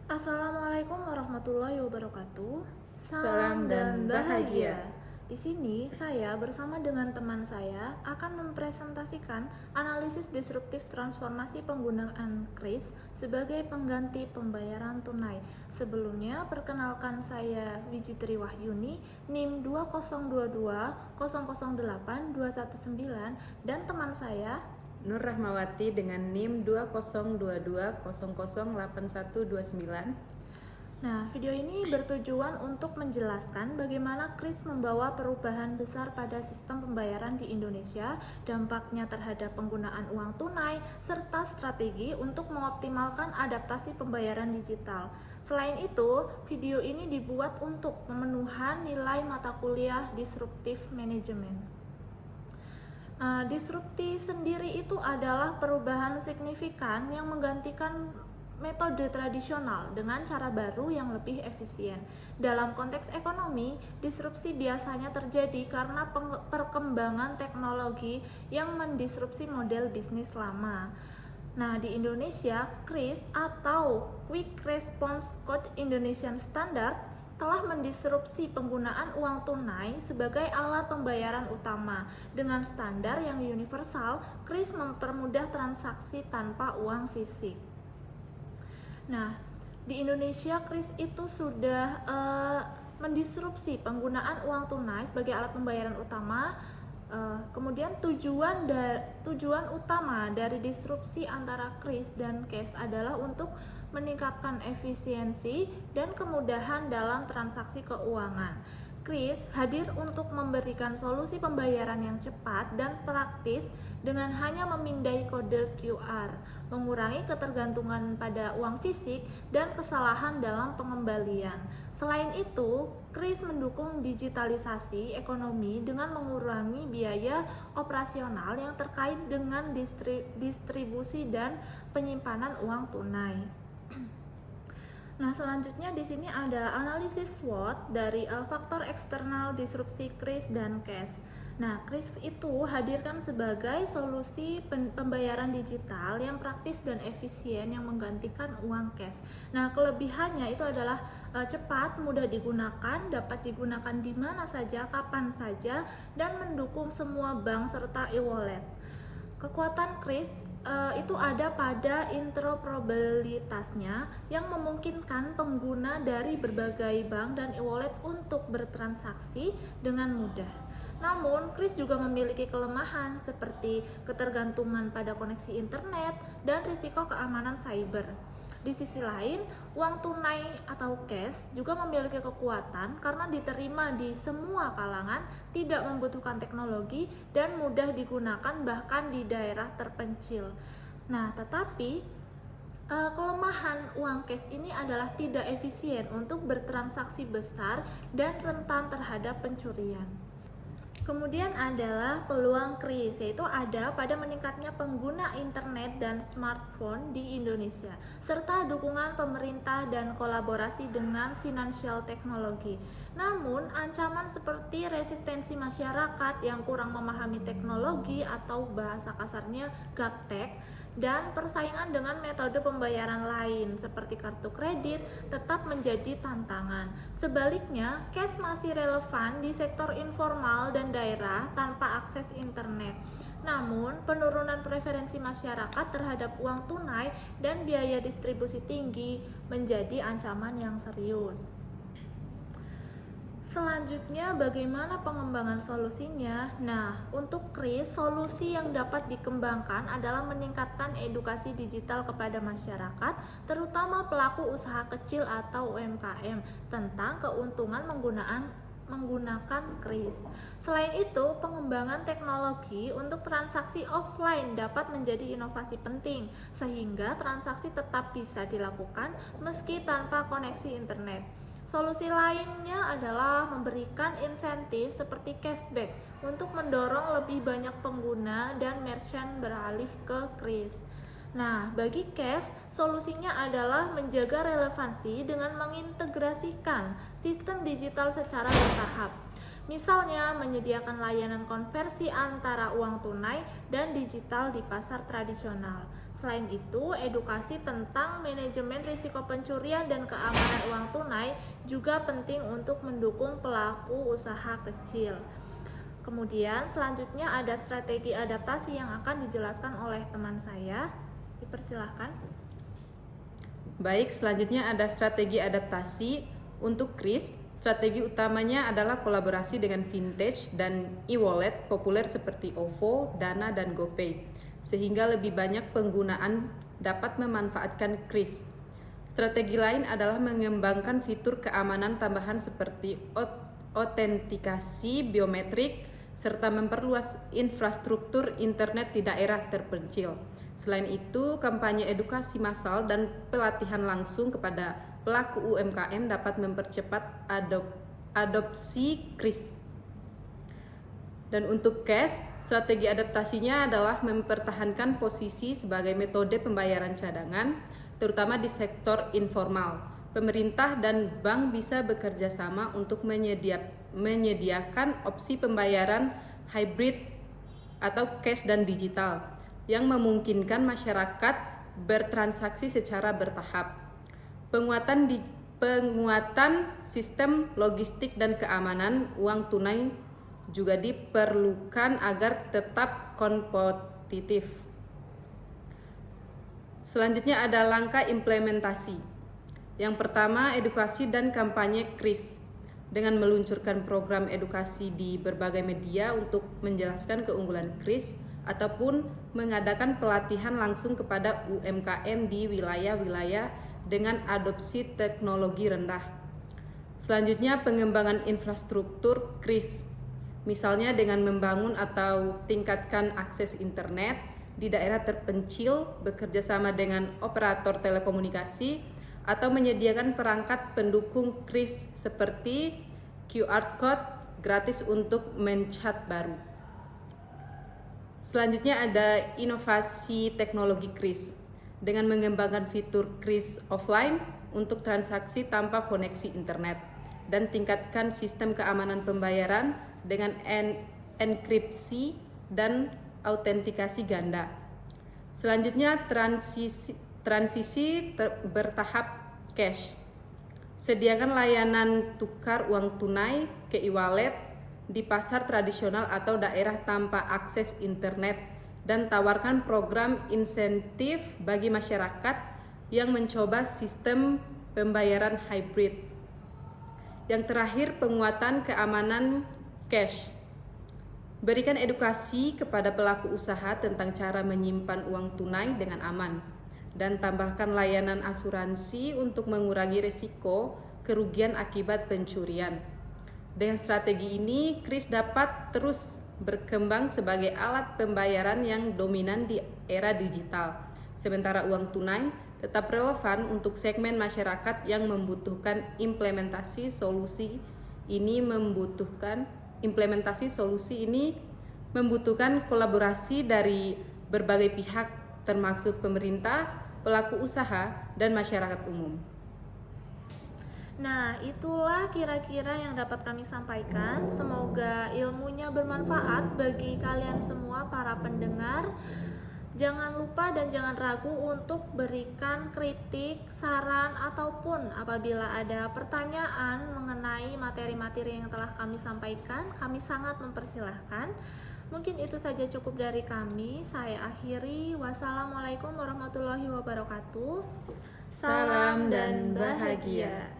Assalamualaikum warahmatullahi wabarakatuh. Salam dan bahagia. Di sini saya bersama dengan teman saya akan mempresentasikan analisis disruptif transformasi penggunaan KRIS sebagai pengganti pembayaran tunai. Sebelumnya perkenalkan saya Wijitri Wahyuni, NIM 2022008 dan teman saya Nur Rahmawati dengan NIM 2022008129. Nah, video ini bertujuan untuk menjelaskan bagaimana KRIS membawa perubahan besar pada sistem pembayaran di Indonesia, dampaknya terhadap penggunaan uang tunai, serta strategi untuk mengoptimalkan adaptasi pembayaran digital. Selain itu, video ini dibuat untuk pemenuhan nilai mata kuliah Disruptive Management. Disrupti sendiri itu adalah perubahan signifikan yang menggantikan metode tradisional dengan cara baru yang lebih efisien. Dalam konteks ekonomi, disrupsi biasanya terjadi karena perkembangan teknologi yang mendisrupsi model bisnis lama. Nah, di Indonesia, KRIS atau Quick Response Code Indonesian Standard telah mendisrupsi penggunaan uang tunai sebagai alat pembayaran utama. Dengan standar yang universal, KRIS mempermudah transaksi tanpa uang fisik. Nah, di Indonesia KRIS itu sudah mendisrupsi penggunaan uang tunai sebagai alat pembayaran utama. Kemudian tujuan utama dari disrupsi antara KRIS dan cash adalah untuk meningkatkan efisiensi dan kemudahan dalam transaksi keuangan. KRIS hadir untuk memberikan solusi pembayaran yang cepat dan praktis dengan hanya memindai kode QR, mengurangi ketergantungan pada uang fisik dan kesalahan dalam pengembalian. Selain itu, KRIS mendukung digitalisasi ekonomi dengan mengurangi biaya operasional yang terkait dengan distribusi dan penyimpanan uang tunai. Nah, selanjutnya di sini ada analisis SWOT dari faktor eksternal disrupsi KRIS dan cash. Nah, KRIS itu hadirkan sebagai solusi pembayaran digital yang praktis dan efisien yang menggantikan uang cash. Nah, kelebihannya itu adalah cepat, mudah digunakan, dapat digunakan di mana saja, kapan saja, dan mendukung semua bank serta e-wallet. Kekuatan KRIS itu ada pada interoperabilitasnya yang memungkinkan pengguna dari berbagai bank dan e-wallet untuk bertransaksi dengan mudah. Namun, KRIS juga memiliki kelemahan seperti ketergantungan pada koneksi internet dan risiko keamanan cyber. Di sisi lain, uang tunai atau cash juga memiliki kekuatan karena diterima di semua kalangan, tidak membutuhkan teknologi, dan mudah digunakan bahkan di daerah terpencil. Nah, tetapi kelemahan uang cash ini adalah tidak efisien untuk bertransaksi besar dan rentan terhadap pencurian. Kemudian adalah peluang KRIS, yaitu ada pada meningkatnya pengguna internet dan smartphone di Indonesia, serta dukungan pemerintah dan kolaborasi dengan financial teknologi. Namun, ancaman seperti resistensi masyarakat yang kurang memahami teknologi atau bahasa kasarnya gaptek, dan persaingan dengan metode pembayaran lain seperti kartu kredit tetap menjadi tantangan. Sebaliknya, cash masih relevan di sektor informal dan daerah tanpa akses internet. Namun, penurunan preferensi masyarakat terhadap uang tunai dan biaya distribusi tinggi menjadi ancaman yang serius. Selanjutnya, bagaimana pengembangan solusinya? Nah, untuk KRIS, solusi yang dapat dikembangkan adalah meningkatkan edukasi digital kepada masyarakat, terutama pelaku usaha kecil atau UMKM, tentang keuntungan menggunakan KRIS. Selain itu, pengembangan teknologi untuk transaksi offline dapat menjadi inovasi penting, sehingga transaksi tetap bisa dilakukan meski tanpa koneksi internet. Solusi lainnya adalah memberikan insentif seperti cashback untuk mendorong lebih banyak pengguna dan merchant beralih ke KRIS. Nah, bagi cash, solusinya adalah menjaga relevansi dengan mengintegrasikan sistem digital secara bertahap. Misalnya, menyediakan layanan konversi antara uang tunai dan digital di pasar tradisional. Selain itu, edukasi tentang manajemen risiko pencurian dan keamanan uang tunai juga penting untuk mendukung pelaku usaha kecil. Kemudian selanjutnya ada strategi adaptasi yang akan dijelaskan oleh teman saya. Dipersilahkan. Baik, selanjutnya ada strategi adaptasi untuk kris. Strategi utamanya adalah kolaborasi dengan vintage dan e-wallet populer seperti OVO, Dana, dan GoPay, sehingga lebih banyak penggunaan dapat memanfaatkan kris. Strategi lain adalah mengembangkan fitur keamanan tambahan seperti autentikasi biometrik, serta memperluas infrastruktur internet di daerah terpencil. Selain itu, kampanye edukasi massal dan pelatihan langsung kepada pelaku UMKM dapat mempercepat adopsi kris. Dan untuk cash, strategi adaptasinya adalah mempertahankan posisi sebagai metode pembayaran cadangan, terutama di sektor informal. Pemerintah dan bank bisa bekerja sama untuk menyediakan opsi pembayaran hybrid atau cash dan digital yang memungkinkan masyarakat bertransaksi secara bertahap. Penguatan sistem logistik dan keamanan uang tunai juga diperlukan agar tetap kompetitif. Selanjutnya ada langkah implementasi. Yang pertama, edukasi dan kampanye kris. Dengan meluncurkan program edukasi di berbagai media untuk menjelaskan keunggulan kris ataupun mengadakan pelatihan langsung kepada UMKM di wilayah-wilayah dengan adopsi teknologi rendah. Selanjutnya, pengembangan infrastruktur kris. Misalnya dengan membangun atau tingkatkan akses internet di daerah terpencil, bekerja sama dengan operator telekomunikasi, atau menyediakan perangkat pendukung kris seperti QR Code gratis untuk mencat baru. Selanjutnya ada inovasi teknologi kris. Dengan mengembangkan fitur kris offline untuk transaksi tanpa koneksi internet dan tingkatkan sistem keamanan pembayaran dengan enkripsi dan autentikasi ganda. Selanjutnya transisi bertahap cash. Sediakan layanan tukar uang tunai ke e-wallet di pasar tradisional atau daerah tanpa akses internet dan tawarkan program insentif bagi masyarakat yang mencoba sistem pembayaran hybrid. Yang terakhir, penguatan keamanan cash. Berikan edukasi kepada pelaku usaha tentang cara menyimpan uang tunai dengan aman dan tambahkan layanan asuransi untuk mengurangi risiko kerugian akibat pencurian. Dengan strategi ini, kris dapat terus berkembang sebagai alat pembayaran yang dominan di era digital, sementara uang tunai tetap relevan untuk segmen masyarakat yang membutuhkan implementasi solusi ini membutuhkan kolaborasi dari berbagai pihak termasuk pemerintah, pelaku usaha, dan masyarakat umum. Nah, itulah kira-kira yang dapat kami sampaikan. Semoga ilmunya bermanfaat bagi kalian semua para pendengar. Jangan lupa dan jangan ragu untuk berikan kritik, saran, ataupun apabila ada pertanyaan mengenai materi-materi yang telah kami sampaikan, kami sangat mempersilahkan. Mungkin itu saja cukup dari kami. Saya akhiri. Wassalamualaikum warahmatullahi wabarakatuh. Salam dan bahagia.